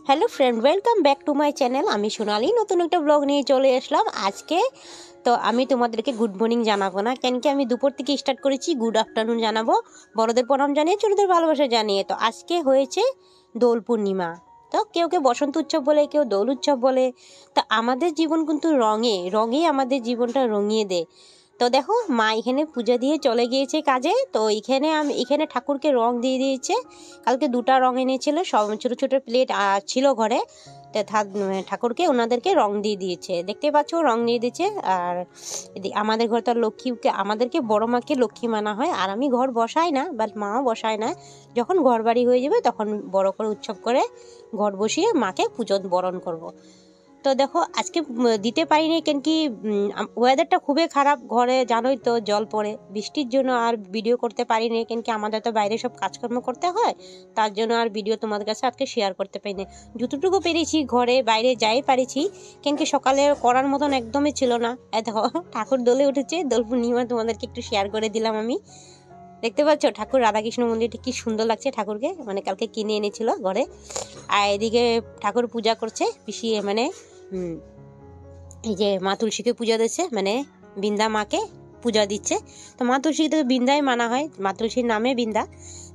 Hello friend, welcome back to my channel. আমি সোনালি নতুন একটা ব্লগ নিয়ে চলে আসলাম আজকে। তো আমি তোমাদেরকে গুড মর্নিং জানাবো না, কেন কি আমি দুপুর থেকে স্টার্ট করেছি। গুড আফটারনুন জানাবো, বড়দের প্রণাম জানিয়ে ছোটদের ভালোবাসা জানিয়ে। তো আজকে হয়েছে দোল পূর্ণিমা। তো কেউ কেউ বসন্ত উৎসব বলে, কেউ দোল উৎসব বলে। তা আমাদের জীবন কিন্তু রঙে রঙে আমাদের জীবনটা রঙিয়ে দেয়। তো দেখো, মা এখানে পূজা দিয়ে চলে গিয়েছে কাজে। তো এখানে ঠাকুরকে রং দিয়ে দিয়েছে। কালকে দুটা রং এনেছিল, সব ছোটো ছোটো প্লেট ছিল ঘরে। তো ঠাকুরকে ওনাদেরকে রং দিয়ে দিয়েছে, দেখতে পাচ্ছ রং দিয়ে দিয়েছে। আর আমাদের ঘর তো লক্ষ্মীকে, আমাদেরকে বড় মাকে লক্ষ্মী মানা হয়। আর আমি ঘর বসাই না, বাট মাও বসায় না। যখন ঘর বাড়ি হয়ে যাবে তখন বড় করে উৎসব করে ঘর বসিয়ে মাকে পুজো বরণ করব। তো দেখো আজকে দিতে পারিনি, কেন কি ওয়েদারটা খুবই খারাপ, ঘরে জানোই তো জল পড়ে। বৃষ্টির জন্য আর ভিডিও করতে পারিনি, কেন কি আমাদের তো বাইরে সব কাজকর্ম করতে হয়। তার জন্য আর ভিডিও তোমাদের কাছে আজকে শেয়ার করতে পারিনি। যতটুকু পেরেছি ঘরে বাইরে যাই পারেছি, কেন কি সকালে করার মতন একদমই ছিল না। দেখো ঠাকুর দোলে উঠেছে, দোল পূর্ণিমা তোমাদেরকে একটু শেয়ার করে দিলাম আমি। দেখতে পাচ্ছ ঠাকুর রাধাকৃষ্ণ মন্দিরটা কি সুন্দর লাগছে। ঠাকুরকে মানে কালকে কিনে এনেছিল ঘরে। আর এদিকে ঠাকুর পূজা করছে পিসি, মানে এই যে মা তুলসীকে পূজা দিচ্ছে, মানে বৃন্দা মাকে পূজা দিচ্ছে। তো মা তুলসীকে তো বৃন্দাই মানা হয়, মা তুলসীর নামে বৃন্দা।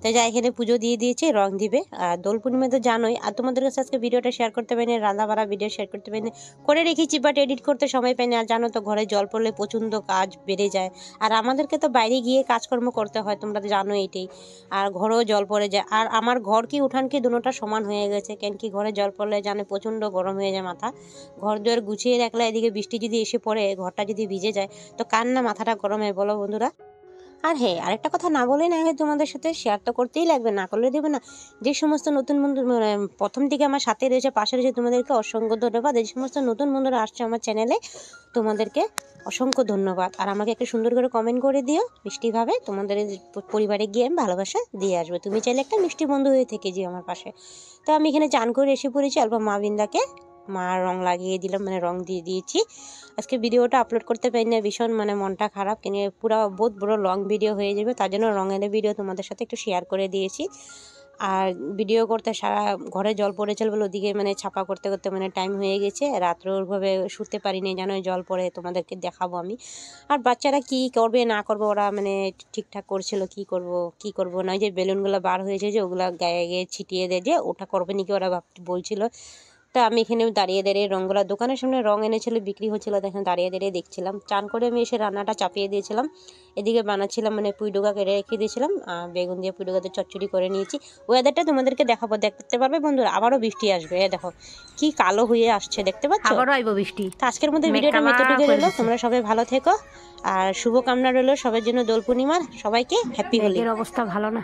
তো যা এখানে পুজো দিয়ে দিয়েছে, রং দিবে। আর দোল পূর্ণিমা তো জানোই। আর তোমাদের কাছে আজকে ভিডিওটা শেয়ার করতে পারিনি, রান্না বাড়া ভিডিও শেয়ার করতে পারিনি, করে রেখেছি বাট এডিট করতে সময় পাইনি। আর জানো তো ঘরে জল পড়লে প্রচণ্ড কাজ বেড়ে যায়। আর আমাদেরকে তো বাইরে গিয়ে কাজকর্ম করতে হয়, তোমরা তো জানো এইটাই। আর ঘরেও জল পড়ে যায়। আর আমার ঘর কি উঠান কি দুটোটা সমান হয়ে গেছে, কেন কি ঘরে জল পড়লে জানে প্রচণ্ড গরম হয়ে যায় মাথা। ঘর দুয়ার গুছিয়ে রাখলে এদিকে বৃষ্টি যদি এসে পড়ে, ঘরটা যদি ভিজে যায়, তো কার না মাথাটা গরম হয় বলো বন্ধুরা। আর হ্যাঁ, আরেকটা কথা না বলে না, তোমাদের সাথে শেয়ার তো করতেই লাগবে, না করলে দেবে না। যে সমস্ত নতুন বন্ধু মানে প্রথম থেকে আমার সাথে রয়েছে, পাশে রয়েছে, তোমাদেরকে অসংখ্য ধন্যবাদ। এই সমস্ত নতুন বন্ধুরা আসছে আমার চ্যানেলে, তোমাদেরকে অসংখ্য ধন্যবাদ। আর আমাকে একটা সুন্দর করে কমেন্ট করে দিও মিষ্টিভাবে, তোমাদের পরিবারে গিয়ে আমি ভালোবাসা দিয়ে আসবো। তুমি চাইলে একটা মিষ্টি বন্ধু হয়ে থেকে যেও আমার পাশে। তো আমি এখানে চান করে এসে পড়েছি, অল্প মা বৃন্দাকে মা রং লাগিয়ে দিলাম, মানে রং দিয়ে দিয়েছি। আজকে ভিডিওটা আপলোড করতে পারি না, ভীষণ মানে মনটা খারাপ, কেন পুরো বহুত বড় লং ভিডিও হয়ে যাবে। তার জন্য রঙের ভিডিও তোমাদের সাথে একটু শেয়ার করে দিয়েছি। আর ভিডিও করতে সারা ঘরে জল পড়েছিল বলে ওদিকে মানে ছাপা করতে করতে মানে টাইম হয়ে গেছে। রাত্রে ওইভাবে শুতে পারিনি, জানো জল পড়ে, তোমাদেরকে দেখাবো আমি। আর বাচ্চারা কি করবে না করবে, ওরা মানে ঠিকঠাক করছিল কি করব না। যে বেলুনগুলো বার হয়েছে, যে ওগুলো গায়ে গায়ে ছিটিয়ে দেয়, যে ওটা করবে নাকি ওরা বলছিল। তা আমি এখানে দাঁড়িয়ে দাঁড়িয়ে রঙগুলো, দোকানের সামনে রং এনেছিল, বিক্রি হচ্ছিল, দেখেন দাঁড়িয়ে দাঁড়িয়ে দেখছিলাম। চান করে আমি এসে রান্নাটা চাপিয়ে দিয়েছিলাম, এদিকে বানাচ্ছিলাম, মানে পুঁইডোকা কেটে রেখে দিয়েছিলাম। বেগুন দিয়ে পুঁইডোকাতে চচ্চড়ি করে নিয়েছি। ওয়েদারটা তোমাদেরকে দেখাবো, দেখতে পারবে বন্ধুরা। আবারও বৃষ্টি আসবে, দেখো কি কালো হয়ে আসছে, দেখতে পাচ্ছ, আবারও আইব বৃষ্টি। তো আজকের মধ্যে ভিডিওটা এতটুকু রইলো। তোমরা সবাই ভালো থেকো, আর শুভকামনা রইলো সবার জন্য দোল পূর্ণিমার। সবাইকে হ্যাপি হোলি। এর অবস্থা ভালো না।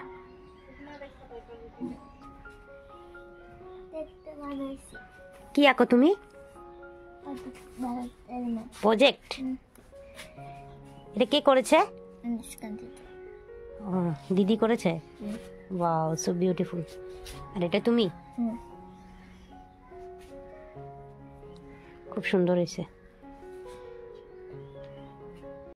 কি আঁকো তুমি? প্রজেক্ট। এটা কে করেছে? দিদি করেছে। Wow, so beautiful. আর এটা তুমি? খুব সুন্দর হয়েছে।